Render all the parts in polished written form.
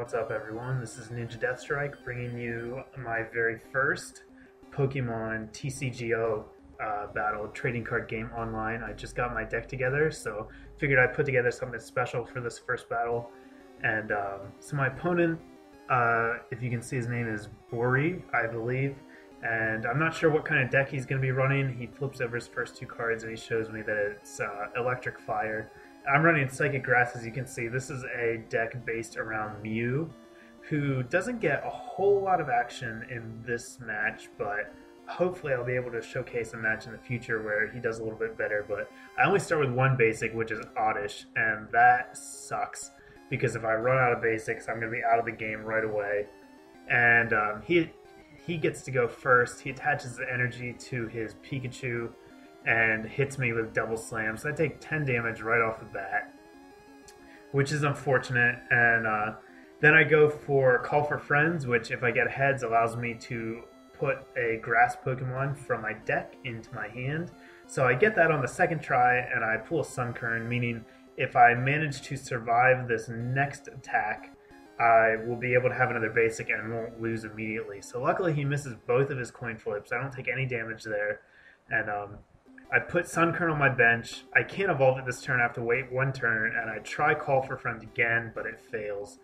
What's up, everyone? This is NinjaDeathStrike bringing you my very first Pokemon TCGO battle trading card game online. I just got my deck together, so figured I'd put together something special for this first battle. And so my opponent, if you can see, his name is Bori, I believe. And I'm not sure what kind of deck he's going to be running. He flips over his first two cards and he shows me that it's Electric Fire. I'm running Psychic Grass, as you can see. This is a deck based around Mew, who doesn't get a whole lot of action in this match, but hopefully I'll be able to showcase a match in the future where he does a little bit better. But I only start with one basic, which is Oddish, and that sucks, because if I run out of basics, I'm going to be out of the game right away. And he gets to go first. He attaches the energy to his Pikachu and hits me with double slam, so I take 10 damage right off the bat, which is unfortunate. And then I go for Call for Friends, which, if I get heads, allows me to put a grass Pokemon from my deck into my hand. So I get that on the second try, and I pull a Sunkern, meaning if I manage to survive this next attack, I will be able to have another basic and won't lose immediately. So luckily he misses both of his coin flips. I don't take any damage there. And I put Sunkern on my bench. I can't evolve it this turn. I have to wait one turn, and I try Call for Friends again, but it fails,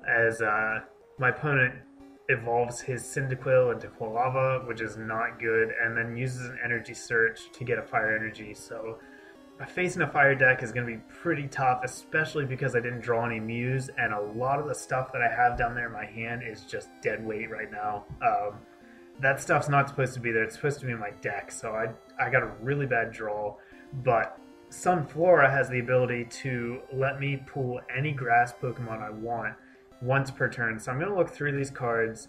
as my opponent evolves his Cyndaquil into Quilava, which is not good, and then uses an Energy Search to get a Fire Energy. So facing a fire deck is going to be pretty tough, especially because I didn't draw any Mews, and a lot of the stuff that I have down there in my hand is just dead weight right now. That stuff's not supposed to be there. It's supposed to be in my deck, so I got a really bad draw. But Sunflora has the ability to let me pull any grass Pokemon I want once per turn. So I'm going to look through these cards,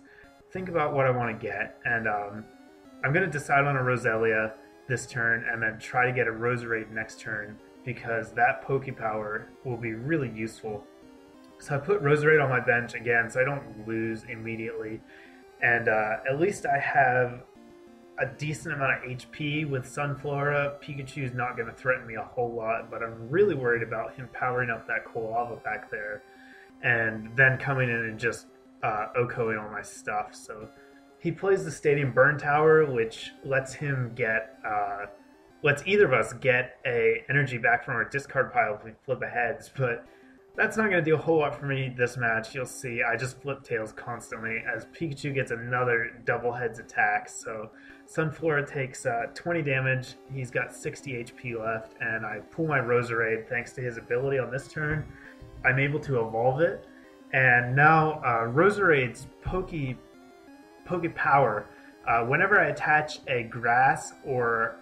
think about what I want to get, and I'm going to decide on a Roselia this turn and then try to get a Roserade next turn, because that Pokepower will be really useful. So I put Roserade on my bench again so I don't lose immediately. And at least I have a decent amount of HP with Sunflora. Pikachu's not going to threaten me a whole lot, but I'm really worried about him powering up that Quilava back there and then coming in and just OHKOing all my stuff. So he plays the Stadium Burn Tower, which lets him get, lets either of us get a energy back from our discard pile if we flip a heads, but that's not going to do a whole lot for me this match. You'll see, I just flip tails constantly as Pikachu gets another double heads attack. So Sunflora takes 20 damage, he's got 60 HP left, and I pull my Roserade thanks to his ability on this turn. I'm able to evolve it, and now Roserade's Pokepower, whenever I attach a grass or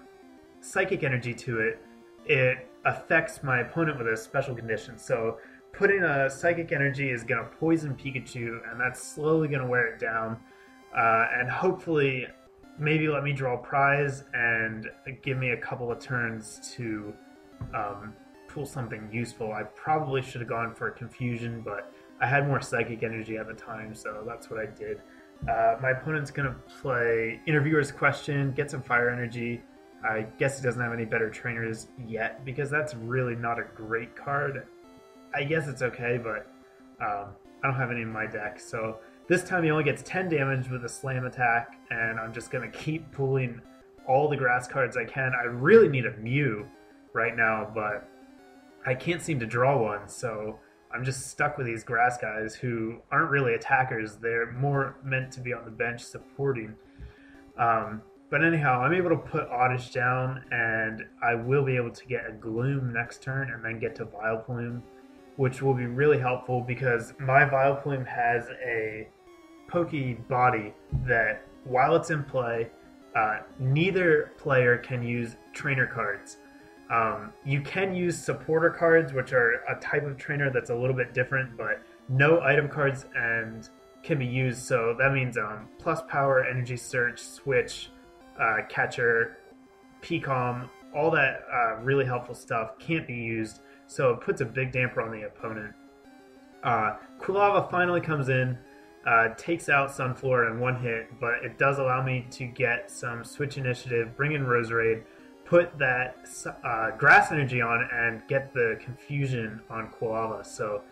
psychic energy to it, it affects my opponent with a special condition. So putting a psychic energy is going to poison Pikachu, and that's slowly going to wear it down, and hopefully maybe let me draw a prize and give me a couple of turns to pull something useful. I probably should have gone for a Confusion, but I had more psychic energy at the time, so that's what I did. My opponent's going to play Interviewer's Question, get some fire energy. I guess he doesn't have any better trainers yet, because that's really not a great card. I guess it's okay, but I don't have any in my deck. So this time he only gets 10 damage with a slam attack, and I'm just going to keep pulling all the grass cards I can. I really need a Mew right now, but I can't seem to draw one, so I'm just stuck with these grass guys who aren't really attackers. They're more meant to be on the bench supporting. But anyhow, I'm able to put Oddish down, and I will be able to get a Gloom next turn and then get to Vileplume, which will be really helpful because my Vileplume has a Poke Body that, while it's in play, neither player can use trainer cards. You can use supporter cards, which are a type of trainer that's a little bit different, but no item cards and can be used. So that means plus power, energy search, switch, catcher, PCOM, all that really helpful stuff can't be used. So it puts a big damper on the opponent. Quilava finally comes in, takes out Sunflora in one hit, but it does allow me to get some switch initiative, bring in Roserade, put that grass energy on, and get the Confusion on Quilava. So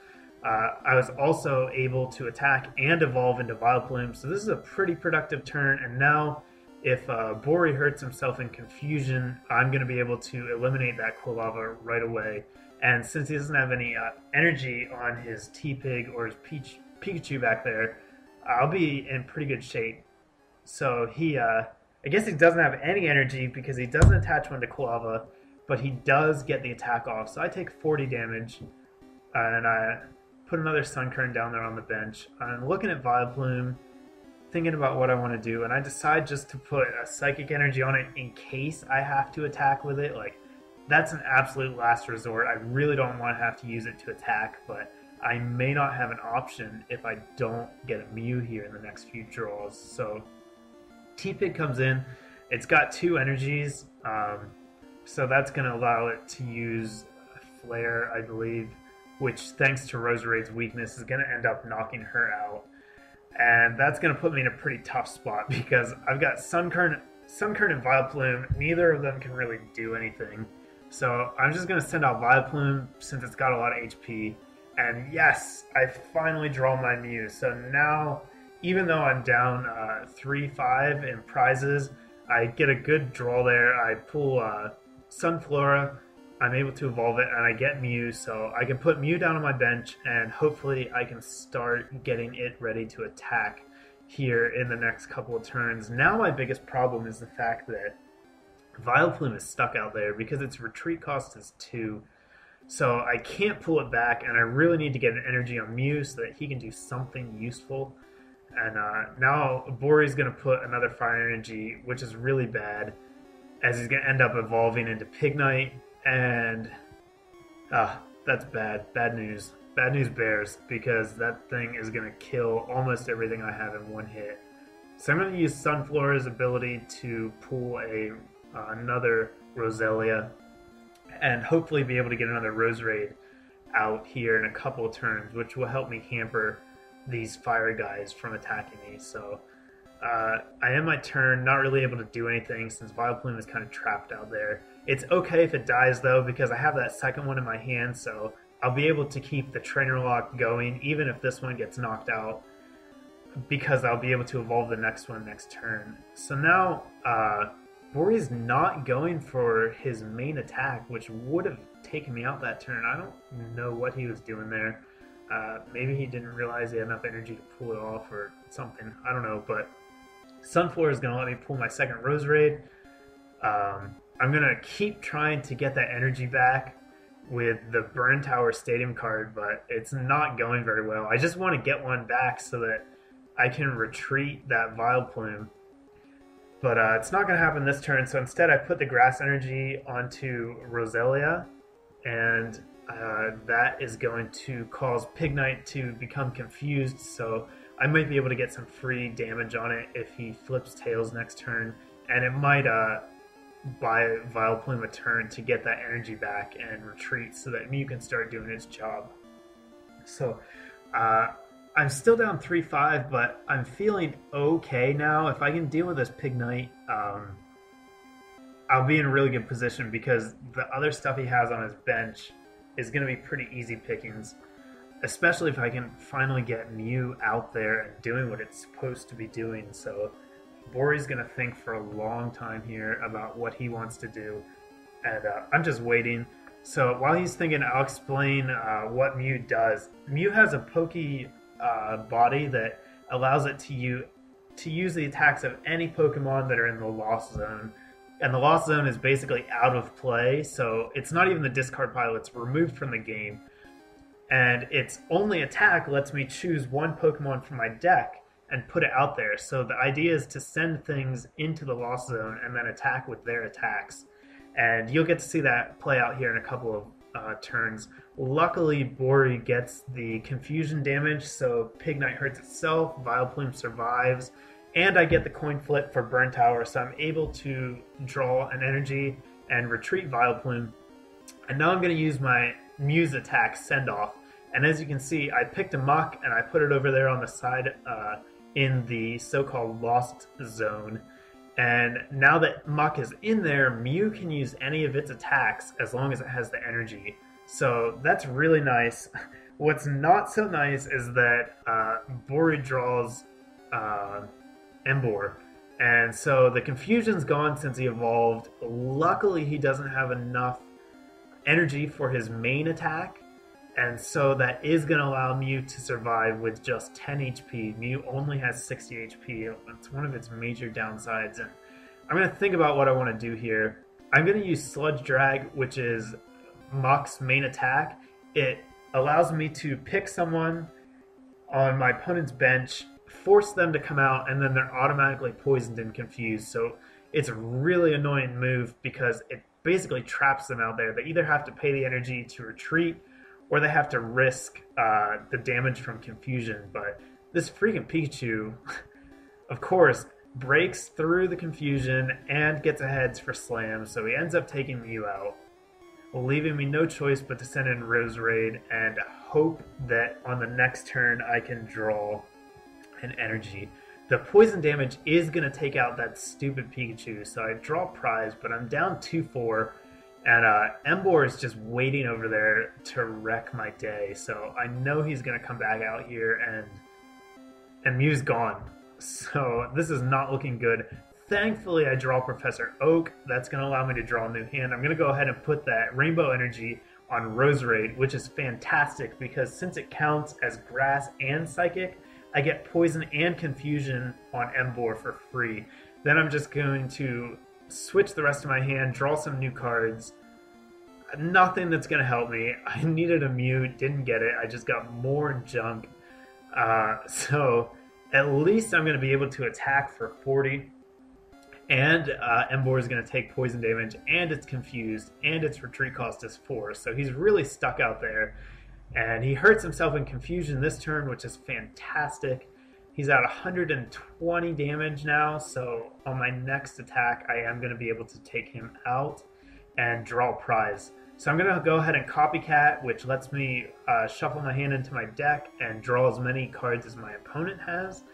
I was also able to attack and evolve into Vileplume, so this is a pretty productive turn. And now, if Bori hurts himself in confusion, I'm going to be able to eliminate that Quilava right away. And since he doesn't have any energy on his T-Pig or his Pikachu back there, I'll be in pretty good shape. So I guess he doesn't have any energy because he doesn't attach one to Quilava, but he does get the attack off. So I take 40 damage, and I put another Sunkern down there on the bench. I'm looking at Vileplume, thinking about what I want to do, and I decide just to put a Psychic Energy on it in case I have to attack with it. Like, that's an absolute last resort. I really don't want to have to use it to attack, but I may not have an option if I don't get a Mew here in the next few draws. So T-Pig comes in. It's got 2 energies, so that's going to allow it to use Flare, I believe, which, thanks to Roserade's weakness, is going to end up knocking her out. And that's going to put me in a pretty tough spot because I've got Sunkern and Vileplume. Neither of them can really do anything. So I'm just going to send out Vileplume since it's got a lot of HP. And yes, I finally draw my Mew. So now, even though I'm down 3-5 in prizes, I get a good draw there. I pull Sunflora, I'm able to evolve it, and I get Mew, so I can put Mew down on my bench, and hopefully I can start getting it ready to attack here in the next couple of turns. Now my biggest problem is the fact that Vileplume is stuck out there because its retreat cost is 2. So I can't pull it back, and I really need to get an energy on Mew so that he can do something useful. And now Bori's going to put another Fire Energy, which is really bad, as he's going to end up evolving into Pignite. And that's bad. Bad news. Bad news bears, because that thing is going to kill almost everything I have in one hit. So I'm going to use Sunflora's ability to pull another Roselia and hopefully be able to get another Roserade out here in a couple of turns, which will help me hamper these fire guys from attacking me. So I end my turn, not really able to do anything since Vileplume is kind of trapped out there. It's okay if it dies though, because I have that second one in my hand, so I'll be able to keep the Trainer Lock going even if this one gets knocked out, because I'll be able to evolve the next one next turn. So now Bori's not going for his main attack, which would have taken me out that turn. I don't know what he was doing there. Maybe he didn't realize he had enough energy to pull it off or something. I don't know, but Sunflora is going to let me pull my second Roserade. I'm going to keep trying to get that energy back with the Burn Tower Stadium card, but it's not going very well. I just want to get one back so that I can retreat that Vileplume. But it's not going to happen this turn, so instead I put the Grass Energy onto Roselia, and that is going to cause Pignite to become confused, so I might be able to get some free damage on it if he flips Tails next turn, and it might buy Vileplume a turn to get that energy back and retreat so that Mew can start doing its job. So I'm still down 3-5, but I'm feeling okay now. If I can deal with this Pignite, I'll be in a really good position because the other stuff he has on his bench is going to be pretty easy pickings, especially if I can finally get Mew out there and doing what it's supposed to be doing. So Bori's going to think for a long time here about what he wants to do, and I'm just waiting. So while he's thinking, I'll explain what Mew does. Mew has a pokey body that allows it to use the attacks of any Pokemon that are in the Lost Zone. And the Lost Zone is basically out of play, so it's not even the discard pile, it's removed from the game. And its only attack lets me choose one Pokemon from my deck and put it out there. So the idea is to send things into the Lost Zone and then attack with their attacks. And you'll get to see that play out here in a couple of turns. Luckily, Bori gets the confusion damage, so Pignite hurts itself, Vileplume survives, and I get the coin flip for Burn Tower, so I'm able to draw an energy and retreat Vileplume. And now I'm going to use my Mew's attack, Send Off. And as you can see, I picked a Muck and I put it over there on the side in the so-called Lost Zone. And now that Muck is in there, Mew can use any of its attacks as long as it has the energy. So that's really nice. What's not so nice is that Bori draws Embor, and so the confusion's gone since he evolved. Luckily, he doesn't have enough energy for his main attack, and so that is going to allow Mew to survive with just 10 HP. Mew only has 60 HP. It's one of its major downsides, and I'm going to think about what I want to do here. I'm going to use Sludge Drag, which is Mach's main attack. It allows me to pick someone on my opponent's bench, force them to come out, and then they're automatically poisoned and confused. So it's a really annoying move because it basically traps them out there. They either have to pay the energy to retreat, or they have to risk the damage from confusion. But this freaking Pikachu, of course, breaks through the confusion and gets a heads for slam, so he ends up taking Mew out, leaving me no choice but to send in Roserade and hope that on the next turn I can draw an energy. The poison damage is going to take out that stupid Pikachu, so I draw Prize, but I'm down 2-4, and Embor is just waiting over there to wreck my day, so I know he's going to come back out here, and Mew's gone. So this is not looking good. Thankfully, I draw Professor Oak. That's going to allow me to draw a new hand. I'm going to go ahead and put that Rainbow Energy on Roserade, which is fantastic because since it counts as Grass and Psychic, I get Poison and Confusion on Embor for free. Then I'm just going to switch the rest of my hand, draw some new cards. Nothing that's going to help me. I needed a Mew, didn't get it. I just got more junk. So at least I'm going to be able to attack for 40. And Embor is going to take poison damage, and it's confused, and its retreat cost is 4. So he's really stuck out there. And he hurts himself in confusion this turn, which is fantastic. He's at 120 damage now, so on my next attack, I am going to be able to take him out and draw a Prize. So I'm going to go ahead and Copycat, which lets me shuffle my hand into my deck and draw as many cards as my opponent has.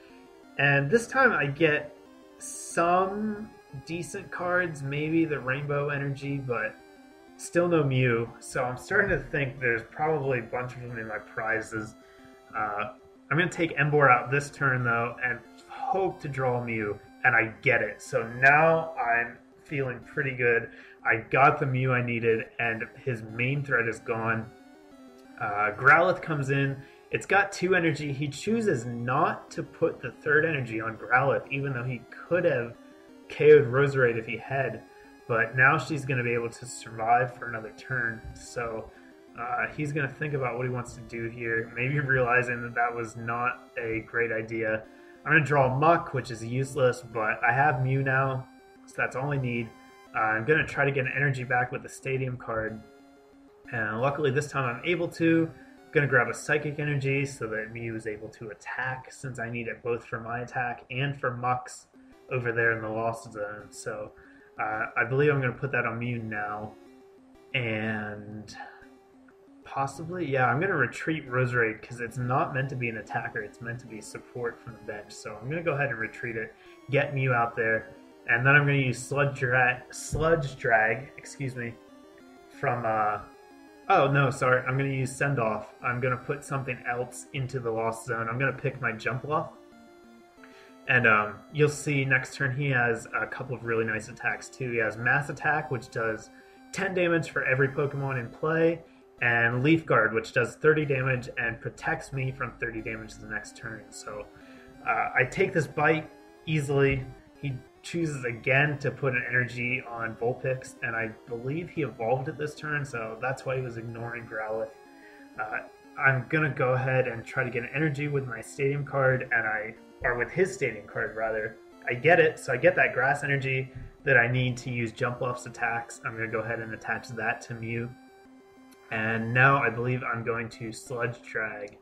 And this time I get some decent cards, maybe the Rainbow Energy, but still no Mew. So I'm starting to think there's probably a bunch of them in my prizes. I'm going to take Embor out this turn, though, and hope to draw Mew, and I get it. So now I'm feeling pretty good. I got the Mew I needed, and his main threat is gone. Growlithe comes in. It's got 2 energy. He chooses not to put the 3rd energy on Growlithe, even though he could have KO'd Roserade if he had. But now she's going to be able to survive for another turn. So he's going to think about what he wants to do here, maybe realizing that that was not a great idea. I'm going to draw Muck, which is useless, but I have Mew now, so that's all I need. I'm going to try to get an energy back with the Stadium card. And luckily this time I'm able to. I'm going to grab a Psychic Energy so that Mew is able to attack, since I need it both for my attack and for Muck's over there in the Lost Zone. So I believe I'm going to put that on Mew now. And possibly, yeah, I'm going to retreat Roserade because it's not meant to be an attacker. It's meant to be support from the bench. So I'm going to go ahead and retreat it, get Mew out there, and then I'm going to use Sludge Drag, excuse me, from, oh no, sorry, I'm going to use Send Off. I'm going to put something else into the Lost Zone. I'm going to pick my Jump Bluff. And you'll see next turn he has a couple of really nice attacks too. He has Mass Attack, which does 10 damage for every Pokemon in play, and Leaf Guard, which does 30 damage and protects me from 30 damage the next turn. So I take this bite easily. He chooses again to put an energy on Vulpix, and I believe he evolved it this turn, so that's why he was ignoring Growlithe. I'm going to go ahead and try to get an energy with my Stadium card, or with his Stadium card rather. I get it, so I get that Grass energy that I need to use Jump Bluff's attacks. I'm going to go ahead and attach that to Mew. And now I believe I'm going to Sludge Drag.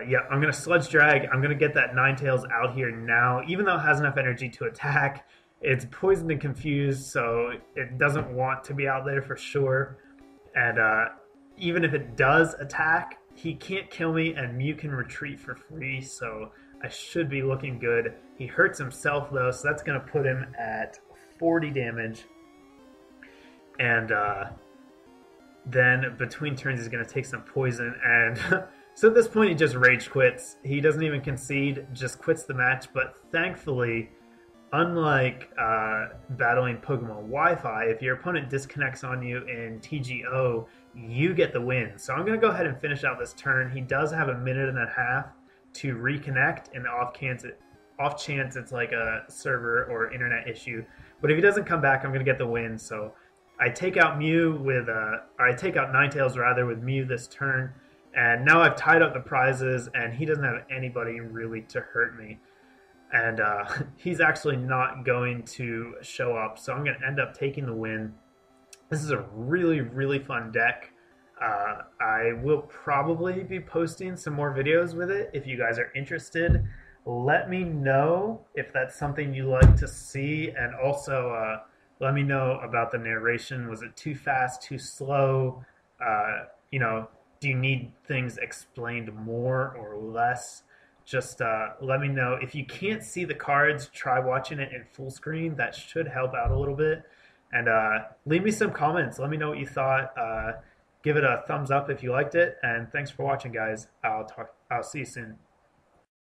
Yeah, I'm going to Sludge Drag. I'm going to get that Ninetales out here now. Even though it has enough energy to attack, it's poisoned and confused, so it doesn't want to be out there for sure. And even if it does attack, he can't kill me, and Mew can retreat for free, so I should be looking good. He hurts himself, though, so that's going to put him at 40 damage. And Then between turns, he's going to take some poison. And so at this point, he just rage quits. He doesn't even concede, just quits the match. But thankfully, unlike battling Pokemon Wi-Fi, if your opponent disconnects on you in TGO, you get the win. So I'm going to go ahead and finish out this turn. He does have a minute and a half to reconnect, and off chance it's like a server or internet issue. But if he doesn't come back, I'm going to get the win. So I take out I take out Ninetales rather with Mew this turn, and now I've tied up the prizes, and he doesn't have anybody really to hurt me. And he's actually not going to show up, so I'm going to end up taking the win. This is a really, really fun deck. I will probably be posting some more videos with it. If you guys are interested, let me know if that's something you like to see, and also let me know about the narration. Was it too fast, too slow? You know, do you need things explained more or less? Just let me know. If you can't see the cards, try watching it in full screen. That should help out a little bit. And leave me some comments. Let me know what you thought. Give it a thumbs up if you liked it. And thanks for watching, guys. I'll see you soon.